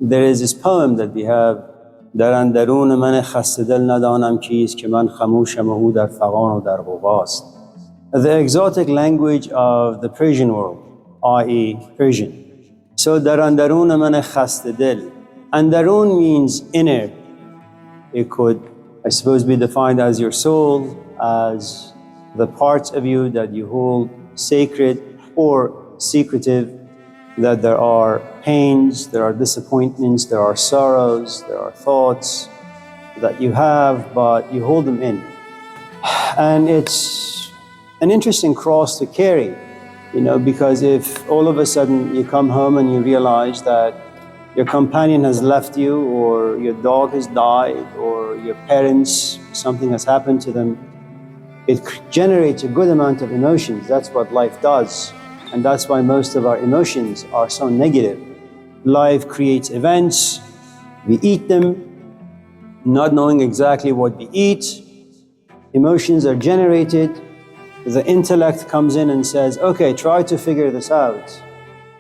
There is this poem that we have, در اندرون من خسته دل ندانم کیست که من خموشم و او در فغان و در غوغاست. The exotic language of the Persian world, i.e. Persian. So در اندرون من خسته دل. Andarun means inner. It could, I suppose, be defined as your soul, as the parts of you that you hold sacred or secretive, that there are pains, there are disappointments, there are sorrows, there are thoughts that you have, but you hold them in. And it's an interesting cross to carry, because if all of a sudden you come home and you realize that your companion has left you, or your dog has died, or your parents, something has happened to them, it generates a good amount of emotions. That's what life does. And that's why most of our emotions are so negative. Life creates events, we eat them, not knowing exactly what we eat. Emotions are generated. The intellect comes in and says, okay, try to figure this out.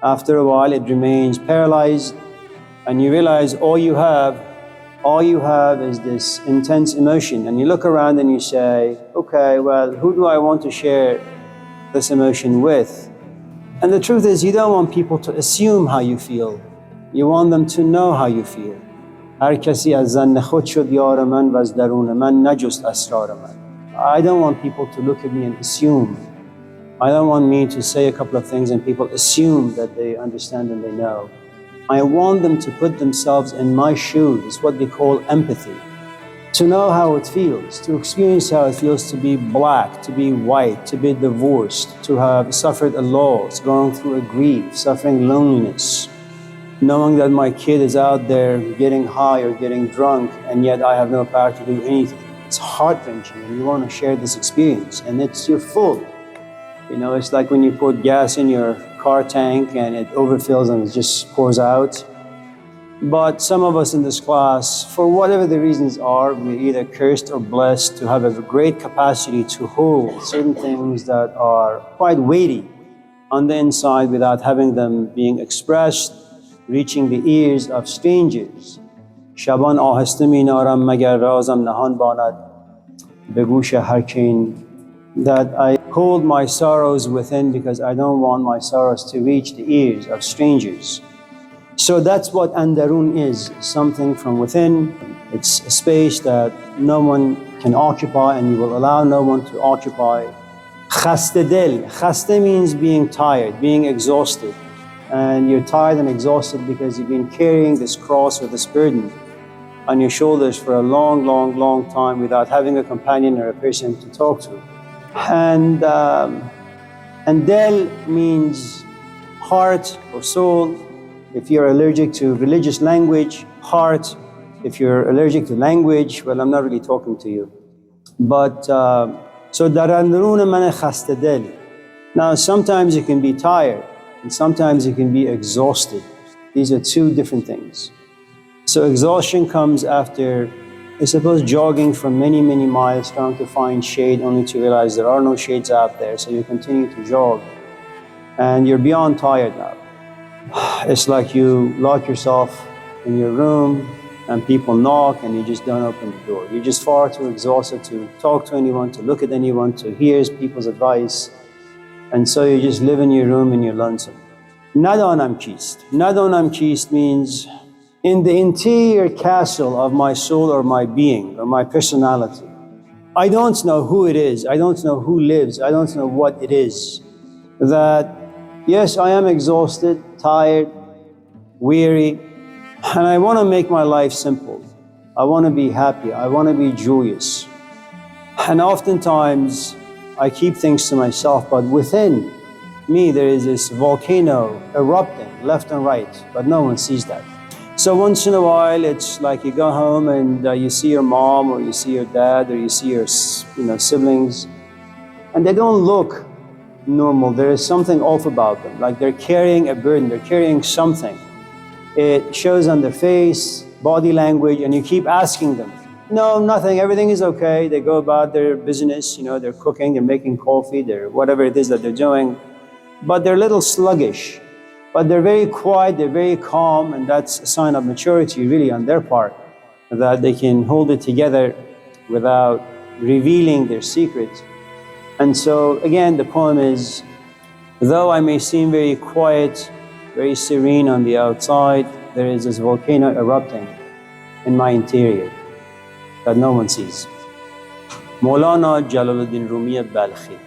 After a while, it remains paralyzed, and you realize all you have is this intense emotion. And you look around and you say, okay, well, who do I want to share this emotion with? And the truth is, you don't want people to assume how you feel. You want them to know how you feel. هر کسی از ظن خود شد یار من و از درون من نجست اسرار من. I don't want people to look at me and assume. I don't want me to say a couple of things and people assume that they understand and they know. I want them to put themselves in my shoes. It's what we call empathy. To know how it feels, to experience how it feels to be black, to be white, to be divorced, to have suffered a loss, going through a grief, suffering loneliness, knowing that my kid is out there getting high or getting drunk, and yet I have no power to do anything. It's heart-wrenching, and you want to share this experience, and you're full. It's like when you put gas in your car tank and it overfills and it just pours out. But some of us in this class, for whatever the reasons are, we're either cursed or blessed to have a great capacity to hold certain things that are quite weighty on the inside without having them being expressed, reaching the ears of strangers. شبان آهسته مینارم مگر رازم نهان باند به گوش هر که that I hold my sorrows within because I don't want my sorrows to reach the ears of strangers. So that's what Andarun is, something from within. It's a space that no one can occupy and you will allow no one to occupy. Khaste dil. Khaste means being tired, being exhausted. And you're tired and exhausted because you've been carrying this cross or this burden on your shoulders for a long, long, long time without having a companion or a person to talk to. And del means heart or soul. If you're allergic to religious language, heart. If you're allergic to language, well, I'm not really talking to you. But, so dar andrun man khaste del. Now, sometimes you can be tired and sometimes you can be exhausted. These are two different things. So exhaustion comes after, I suppose, jogging for many, many miles, trying to find shade, only to realize there are no shades out there. So you continue to jog and you're beyond tired now. It's like you lock yourself in your room and people knock and you just don't open the door. You're just far too exhausted to talk to anyone, to look at anyone, to hear people's advice. And so you just live in your room and you're lonesome. Nadanam kist. Nadanam kist means in the interior castle of my soul or my being or my personality. I don't know who it is. I don't know who lives. I don't know what it is. That, yes, I am exhausted, tired, weary, and I want to make my life simple. I want to be happy. I want to be joyous. And oftentimes, I keep things to myself, but within me there is this volcano erupting left and right, but no one sees that. So once in a while, it's like you go home and you see your mom or you see your dad or you see your siblings, and they don't look normal. There is something off about them, like they're carrying a burden, they're carrying something. It shows on their face, body language, and you keep asking them, no, nothing, everything is okay. They go about their business, they're cooking, they're making coffee, they're whatever it is that they're doing, but they're a little sluggish. But they're very quiet, they're very calm, and that's a sign of maturity really on their part, that they can hold it together without revealing their secrets. And so again, the poem is, though I may seem very quiet, very serene on the outside, there is this volcano erupting in my interior that no one sees. Maulana Jalaluddin Rumi Balkhi.